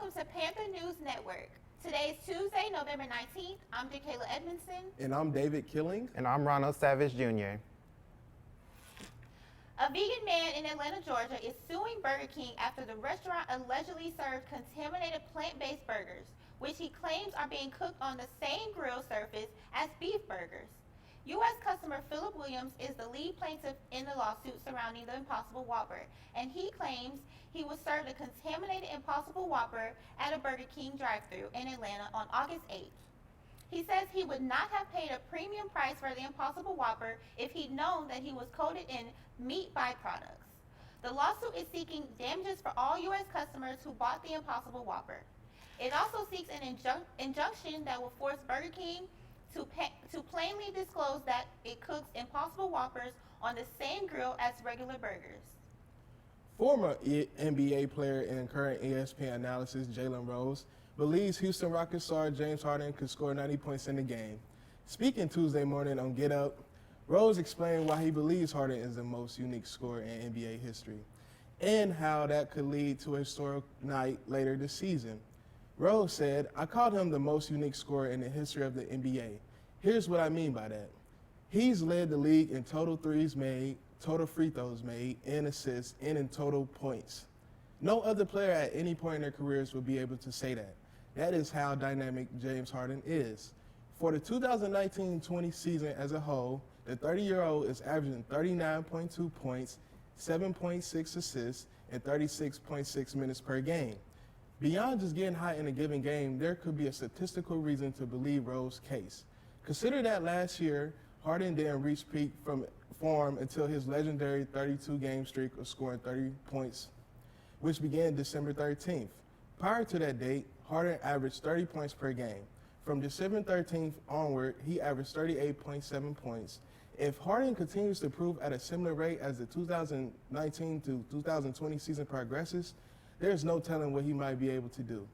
welcome to Panther News Network. Today is Tuesday, November 19th. I'm Jakayla Edmondson. And I'm David Killing. And I'm Ronald Savage Jr. A vegan man in Atlanta, Georgia is suing Burger King after the restaurant allegedly served contaminated plant-based burgers, which he claims are being cooked on the same grill surface as beef burgers. U.S. customer Philip Williams is the lead plaintiff in the lawsuit surrounding the Impossible Whopper, and he claims he was served a contaminated Impossible Whopper at a Burger King drive-thru in Atlanta on August 8th. He says he would not have paid a premium price for the Impossible Whopper if he'd known that he was coated in meat byproducts. The lawsuit is seeking damages for all U.S. customers who bought the Impossible Whopper. It also seeks an injunction that will force Burger King to plainly disclose that it cooks Impossible Whoppers on the same grill as regular burgers. Former NBA player and current ESPN analyst Jalen Rose believes Houston Rockets star James Harden could score 90 points in the game. Speaking Tuesday morning on Get Up, Rose explained why he believes Harden is the most unique scorer in NBA history and how that could lead to a historic night later this season. Rose said, "I called him the most unique scorer in the history of the NBA. Here's what I mean by that. He's led the league in total threes made, total free throws made, and assists, and in total points. No other player at any point in their careers will be able to say that. That is how dynamic James Harden is." For the 2019-20 season as a whole, the 30-year-old is averaging 39.2 points, 7.6 assists, and 36.6 minutes per game. Beyond just getting hot in a given game, there could be a statistical reason to believe Rose's case. Consider that last year, Harden didn't reach peak form until his legendary 32-game streak of scoring 30 points, which began December 13th. Prior to that date, Harden averaged 30 points per game. From December 13th onward, he averaged 38.7 points. If Harden continues to improve at a similar rate as the 2019 to 2020 season progresses, there's no telling what he might be able to do.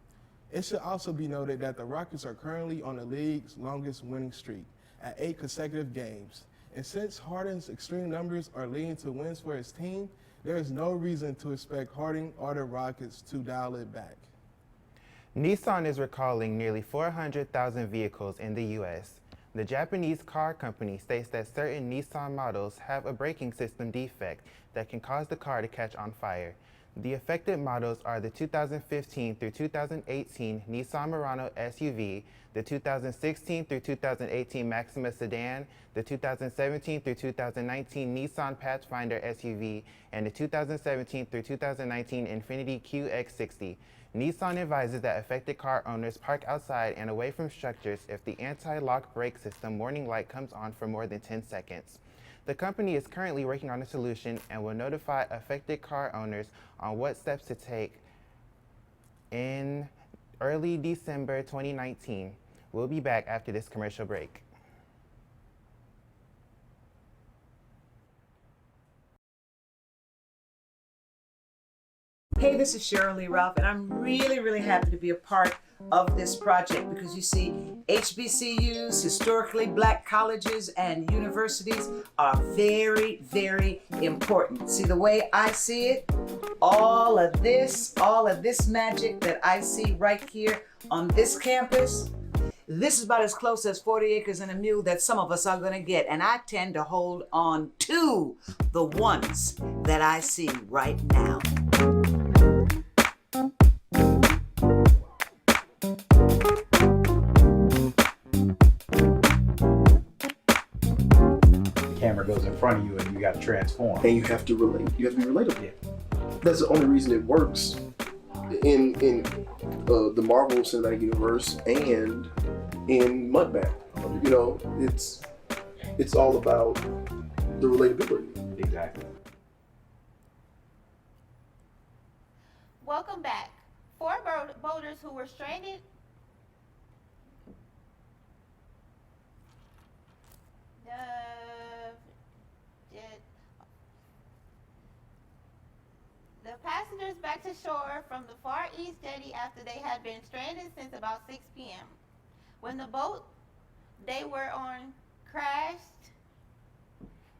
It should also be noted that the Rockets are currently on the league's longest winning streak at 8 consecutive games. And since Harden's extreme numbers are leading to wins for his team, there is no reason to expect Harden or the Rockets to dial it back. Nissan is recalling nearly 400,000 vehicles in the U.S. The Japanese car company states that certain Nissan models have a braking system defect that can cause the car to catch on fire. The affected models are the 2015 through 2018 Nissan Murano SUV, the 2016 through 2018 Maxima sedan, the 2017 through 2019 Nissan Pathfinder SUV, and the 2017 through 2019 Infiniti QX60. Nissan advises that affected car owners park outside and away from structures if the anti-lock brake system warning light comes on for more than 10 seconds. The company is currently working on a solution and will notify affected car owners on what steps to take in early December 2019. We'll be back after this commercial break. Hey, this is Cheryl Lee Ralph, and I'm really happy to be a part of this project because you see, HBCUs, historically black colleges and universities are very important. See, the way I see it, all of this magic that I see right here on this campus, this is about as close as 40 acres and a mule that some of us are gonna get. And I tend to hold on to the ones that I see right now. Camera goes in front of you and you got to transform. And you have to relate. You have to be relatable. Yeah. That's the only reason it works in the Marvel Cinematic Universe and in Mudbound. You know, it's all about the relatability. Exactly. Welcome back. 4 boaters who were stranded the passengers back to shore from the Far East jetty after they had been stranded since about 6 p.m. When the boat they were on crashed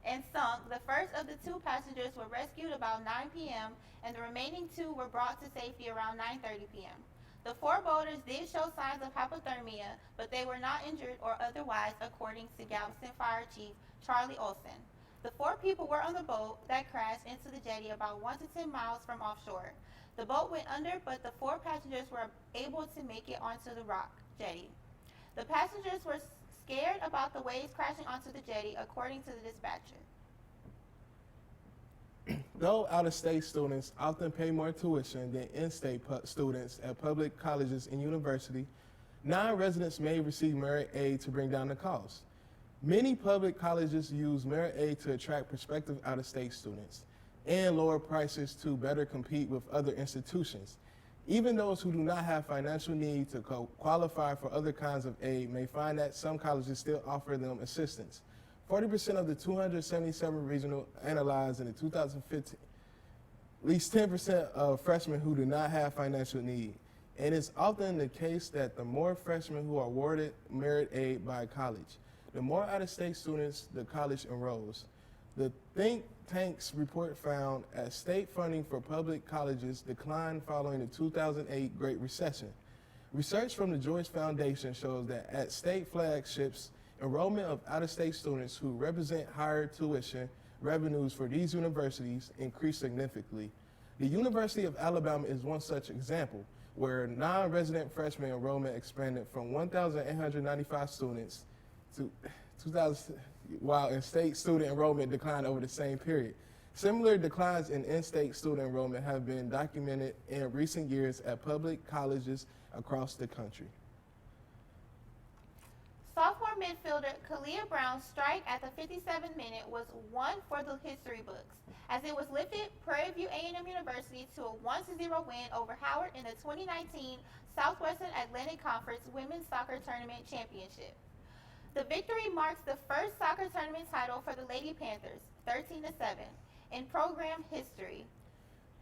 and sunk, the first of the 2 passengers were rescued about 9 p.m. and the remaining 2 were brought to safety around 9:30 p.m. The 4 boaters did show signs of hypothermia, but they were not injured or otherwise, according to Galveston Fire Chief Charlie Olson. The 4 people were on the boat that crashed into the jetty about 1 to 10 miles from offshore. The boat went under, but the 4 passengers were able to make it onto the rock jetty. The passengers were scared about the waves crashing onto the jetty, according to the dispatcher. Though out-of-state students often pay more tuition than in-state students at public colleges and universities, non-residents may receive merit aid to bring down the cost. Many public colleges use merit aid to attract prospective out-of-state students and lower prices to better compete with other institutions. Even those who do not have financial need to qualify for other kinds of aid may find that some colleges still offer them assistance. 40% of the 277 regional analyzed in the 2015, at least 10% of freshmen who do not have financial need. And it's often the case that the more freshmen who are awarded merit aid by a college, the more out-of-state students the college enrolls. The think tank's report found as state funding for public colleges declined following the 2008 Great Recession. Research from the George Foundation shows that at state flagships, enrollment of out-of-state students who represent higher tuition revenues for these universities increased significantly. The University of Alabama is one such example, where non-resident freshman enrollment expanded from 1,895 students to 2,000, while in-state student enrollment declined over the same period. Similar declines in in-state student enrollment have been documented in recent years at public colleges across the country. Sophomore midfielder Kalia Brown's strike at the 57th minute was one for the history books, as it was lifted Prairie View A&M University to a 1-0 win over Howard in the 2019 Southwestern Atlantic Conference Women's Soccer Tournament Championship. The victory marks the first soccer tournament title for the Lady Panthers, 13-7, in program history.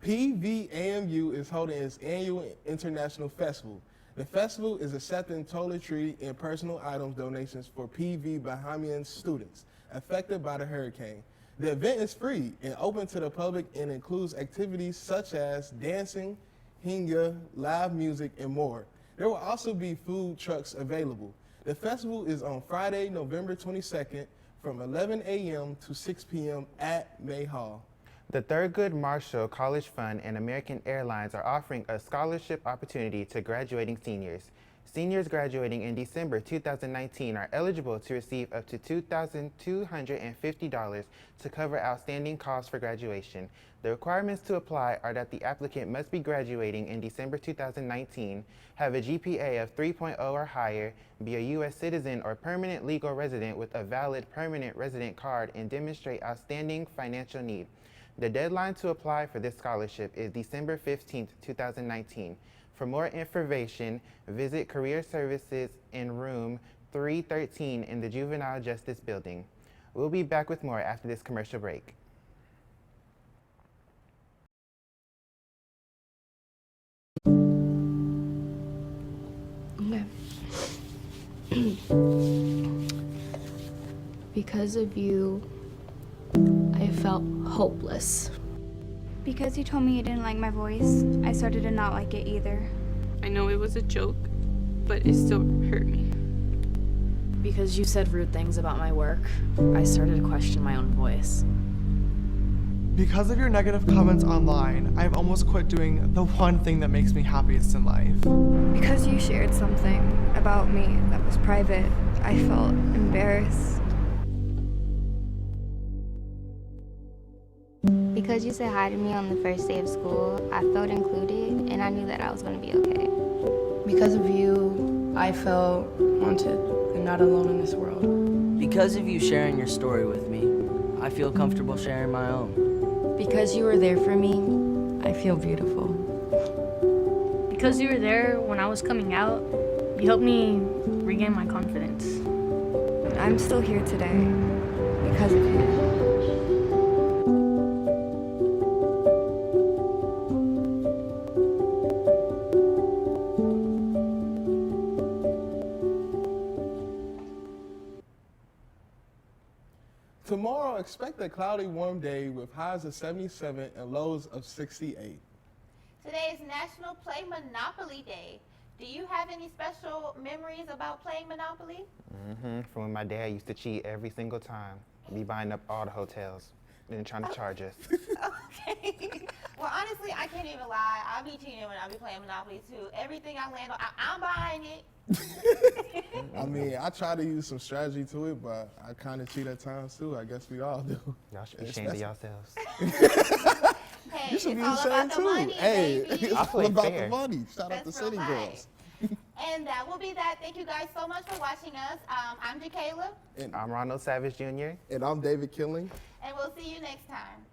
PVAMU is holding its annual International Festival. The festival is accepting toiletry and personal items donations for PV Bahamian students affected by the hurricane. The event is free and open to the public and includes activities such as dancing, hinga, live music, and more. There will also be food trucks available. The festival is on Friday, November 22nd from 11 a.m. to 6 p.m. at May Hall. The Thurgood Marshall College Fund and American Airlines are offering a scholarship opportunity to graduating seniors. Seniors graduating in December 2019 are eligible to receive up to $2,250 to cover outstanding costs for graduation. The requirements to apply are that the applicant must be graduating in December 2019, have a GPA of 3.0 or higher, be a U.S. citizen or permanent legal resident with a valid permanent resident card, and demonstrate outstanding financial need. The deadline to apply for this scholarship is December 15, 2019. For more information, visit Career Services in room 313 in the Juvenile Justice Building. We'll be back with more after this commercial break. Okay. Because of you, I felt hopeless. Because you told me you didn't like my voice, I started to not like it either. I know it was a joke, but it still hurt me. Because you said rude things about my work, I started to question my own voice. Because of your negative comments online, I've almost quit doing the one thing that makes me happiest in life. Because you shared something about me that was private, I felt embarrassed. Because you said hi to me on the first day of school, I felt included and I knew that I was going to be okay. Because of you, I felt wanted and not alone in this world. Because of you sharing your story with me, I feel comfortable sharing my own. Because you were there for me, I feel beautiful. Because you were there when I was coming out, you helped me regain my confidence. I'm still here today because of you. Tomorrow, expect a cloudy, warm day with highs of 77 and lows of 68. Today is National Play Monopoly Day. Do you have any special memories about playing Monopoly? From when my dad used to cheat every single time. Be buying up all the hotels and trying to charge us. Okay. Well, honestly, I can't even lie. I'll be cheating when I be playing Monopoly too. Everything I land on, I'm buying it. I mean, I try to use some strategy to it, but I kind of cheat at times too. I guess we all do. Y'all should be ashamed of yourselves. Hey, You should be it's all ashamed about the too. money, Hey, baby. it's I all play about fair. the money. Shout out to That's real City life. Girls. And that will be that. Thank you guys so much for watching us. I'm Jakayla, I'm Ronald Savage Jr. And I'm David Killing. and we'll see you next time.